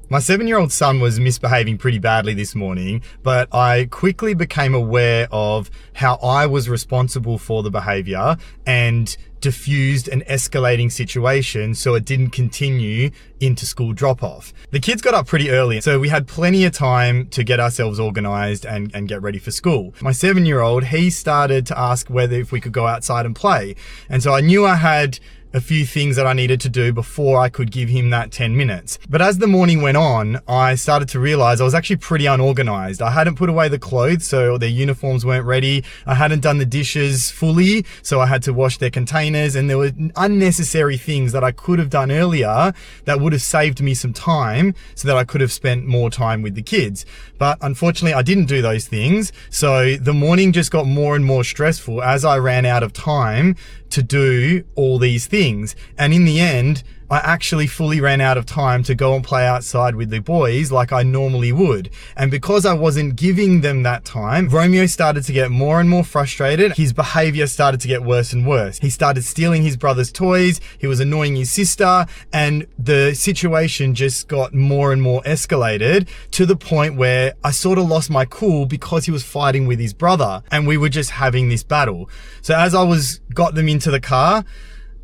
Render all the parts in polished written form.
My 7-year-old son was misbehaving pretty badly this morning, but I quickly became aware of how I was responsible for the behavior and diffused an escalating situation so it didn't continue into school drop-off. The kids got up pretty early, so we had plenty of time to get ourselves organised and get ready for school. My 7-year-old, he started to ask whether if we could go outside and play. And so I knew I had a few things that I needed to do before I could give him that 10 minutes. But as the morning went on, I started to realize I was actually pretty unorganized. I hadn't put away the clothes, so their uniforms weren't ready. I hadn't done the dishes fully, so I had to wash their containers, and there were unnecessary things that I could have done earlier that would have saved me some time so that I could have spent more time with the kids. But unfortunately, I didn't do those things. So the morning just got more and more stressful as I ran out of time to do all these things. And in the end, I actually fully ran out of time to go and play outside with the boys like I normally would. And because I wasn't giving them that time, Romeo started to get more and more frustrated. His behavior started to get worse and worse. He started stealing his brother's toys. He was annoying his sister, and the situation just got more and more escalated to the point where I sort of lost my cool because he was fighting with his brother and we were just having this battle. So as I got them into the car,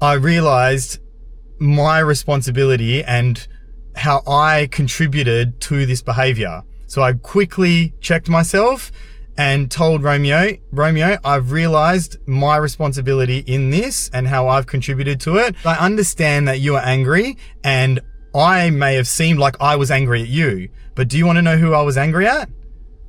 I realized my responsibility and how I contributed to this behavior. So I quickly checked myself and told Romeo, I've realized my responsibility in this and how I've contributed to it. I understand that you are angry, and I may have seemed like I was angry at you, but do you want to know who I was angry at?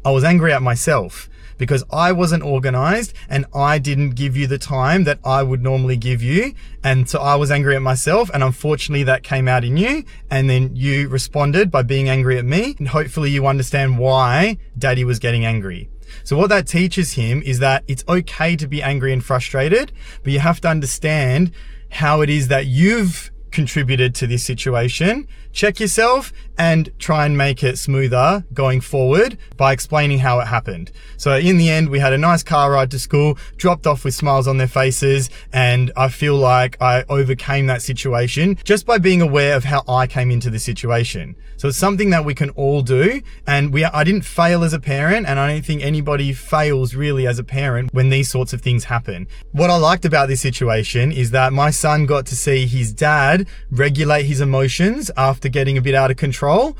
I was angry at myself, because I wasn't organized and I didn't give you the time that I would normally give you. And so I was angry at myself, and unfortunately that came out in you, and then you responded by being angry at me, and hopefully you understand why Daddy was getting angry. So what that teaches him is that it's okay to be angry and frustrated, but you have to understand how it is that you've contributed to this situation. Check yourself and try and make it smoother going forward by explaining how it happened. So in the end, we had a nice car ride to school, dropped off with smiles on their faces, and I feel like I overcame that situation just by being aware of how I came into the situation. So it's something that we can all do, and I didn't fail as a parent, and I don't think anybody fails really as a parent when these sorts of things happen. What I liked about this situation is that my son got to see his dad regulate his emotions after getting a bit out of control.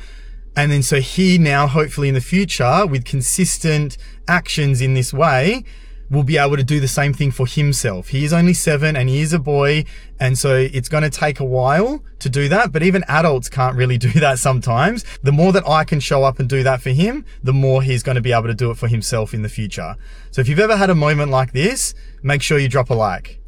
And then so he now, hopefully in the future, with consistent actions in this way, will be able to do the same thing for himself. He is only 7 and he is a boy. And so it's going to take a while to do that. But even adults can't really do that sometimes. The more that I can show up and do that for him, the more he's going to be able to do it for himself in the future. So if you've ever had a moment like this, make sure you drop a like.